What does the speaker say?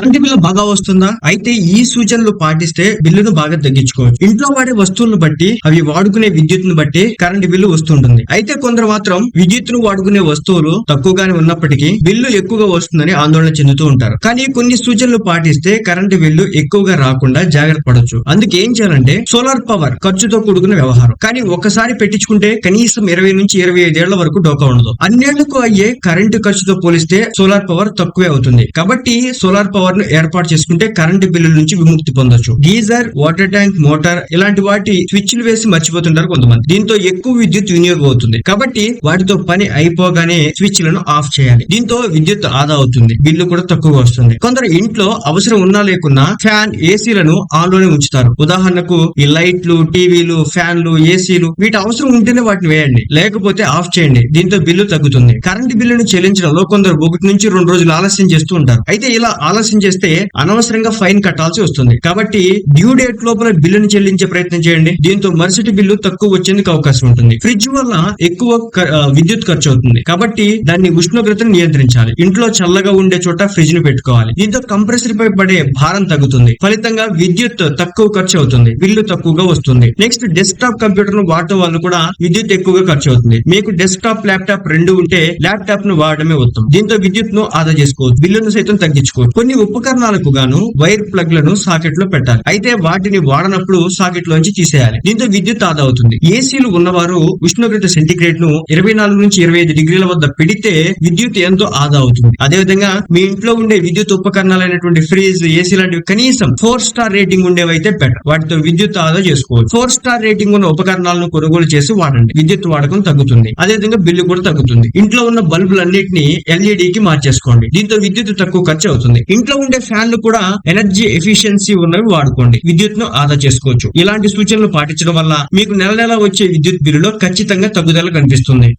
Current bill బాగా వస్తుందా? అయితే ఈ సూచనలు పాటిస్తే బిల్లును బాగా తగ్గించుకోవచ్చు. ఇంట్లో వాడే వస్తువులను బట్టి, అవి వాడుకునే విద్యుత్తును బట్టి కరెంట్ బిల్లు వస్తుంటుంది. అయితే కొందరు మాత్రం విద్యుత్తును వాడుకునే వస్తువులు తక్కువగానే ఉన్నప్పటికీ బిల్లు ఎక్కువగా వస్తుందని ఆందోళన చెందుతూ ఉంటారు. కానీ కొన్ని సూచనలు పాటిస్తే కరెంట్ బిల్లు ఎక్కువగా రాకుండా జాగ్రత్త పడొచ్చు. అందుకే ఏం చేయాలంటే సోలార్ పవర్ ఖర్చుతో కూడుకున్న వ్యవహారం. కానీ ఒకసారి పెట్టించుకుంటే కనీసం 20 నుంచి 25 ఏళ్ల వరకు డోకా ఉండదు. అన్నేళ్లకు అయ్యే కరెంటు ఖర్చుతో పోలిస్తే సోలార్ పవర్ తక్కువే అవుతుంది. కాబట్టి సోలార్ పవర్ ను ఏర్పాటు చేసుకుంటే కరెంటు బిల్లుల నుంచి విముక్తి పొందొచ్చు. గీజర్, వాటర్ ట్యాంక్, మోటార్ ఇలాంటి వాటి స్విచ్లు వేసి మర్చిపోతుంటారు కొంతమంది. దీంతో ఎక్కువ విద్యుత్ వినియోగం అవుతుంది. కాబట్టి వాటితో పని అయిపోగానే స్విచ్ లను ఆఫ్ చేయాలి. దీంతో విద్యుత్ ఆదా అవుతుంది, బిల్లు కూడా తక్కువగా వస్తుంది. కొందరు ఇంట్లో అవసరం ఉన్నా లేకున్నా ఫ్యాన్, ఏసీలను ఆన్ లోనే ఉంచుతారు. ఉదాహరణకు ఈ లైట్లు, టీవీలు, ఫ్యాన్లు, ఏసీలు వీటి అవసరం ఉంటేనే వాటిని వేయండి, లేకపోతే ఆఫ్ చేయండి. దీంతో బిల్లు తగ్గుతుంది. కరెంటు బిల్లును చెల్లించడంలో కొందరు 1 నుంచి 2 రోజులు ఆలస్యం చేస్తూ ఉంటారు. అయితే ఇలా ఆలస్యం చేస్తే అనవసరంగా ఫైన్ కట్టాల్సి వస్తుంది. కాబట్టి డ్యూ డేట్ లోపల బిల్లును చెల్లించే ప్రయత్నం చేయండి. దీంతో మరుసటి బిల్లు తక్కువ వచ్చేందుకు అవకాశం ఉంటుంది. ఫ్రిడ్జ్ వల్ల ఎక్కువ విద్యుత్ ఖర్చు అవుతుంది. కాబట్టి దాన్ని ఉష్ణోగ్రతను నియంత్రించాలి. ఇంట్లో చల్లగా ఉండే చోట ఫ్రిడ్జ్ ను పెట్టుకోవాలి. దీంతో కంప్రెసర్ పై పడే భారం తగ్గుతుంది. ఫలితంగా విద్యుత్ తక్కువ ఖర్చు అవుతుంది, బిల్లు తక్కువగా వస్తుంది. నెక్స్ట్, డెస్క్టాప్ కంప్యూటర్ ను వాడటం వల్ల కూడా విద్యుత్ ఎక్కువగా ఖర్చు అవుతుంది. మీకు డెస్క్టాప్, ల్యాప్టాప్ రెండు ఉంటే ల్యాప్టాప్ ను వాడడమే ఉత్తమం. దీంతో విద్యుత్ ను ఆదా చేసుకోవచ్చు, బిల్లును సైతం తగ్గించుకోవచ్చు. కొన్ని ఉపకరణాలకు గాను వైర్ ప్లగ్ లను సాకెట్ లో పెట్టాలి. అయితే వాటిని వాడనప్పుడు సాకెట్ లోంచి తీసేయాలి. దీంతో విద్యుత్ ఆదా అవుతుంది. ఏసీలు ఉన్నవారు ఉష్ణోగ్రత సెంటిగ్రేడ్ ను 24 నుంచి 25 డిగ్రీల వద్ద పెడితే విద్యుత్ ఎంతో ఆదా అవుతుంది. అదేవిధంగా మీ ఇంట్లో ఉండే విద్యుత్ ఉపకరణాలైనటువంటి ఫ్రిడ్జ్, ఏసీ లాంటివి కనీసం 4 స్టార్ రేటింగ్ ఉండేవైతే బెటర్. వాటితో విద్యుత్ ఆదా చేసుకోవచ్చు. 4 స్టార్ రేటింగ్ ఉన్న ఉపకరణాలను కొనుగోలు చేసి వాడండి. విద్యుత్ వాడకం తగ్గుతుంది, అదేవిధంగా బిల్లు కూడా తగ్గుతుంది. ఇంట్లో ఉన్న బల్బులన్నింటినీ LED కి మార్చేసుకోండి. దీంతో విద్యుత్ తక్కువ ఖర్చు అవుతుంది. ఇంట్లో ఉండే ఫ్యాన్లు కూడా ఎనర్జీ ఎఫిషియన్సీ ఉన్నవి వాడుకోండి, విద్యుత్ ను ఆదా చేసుకోవచ్చు. ఇలాంటి సూచనలు పాటించడం వల్ల మీకు నెల నెల వచ్చే విద్యుత్ బిల్లులో ఖచ్చితంగా తగ్గుదల కనిపిస్తుంది.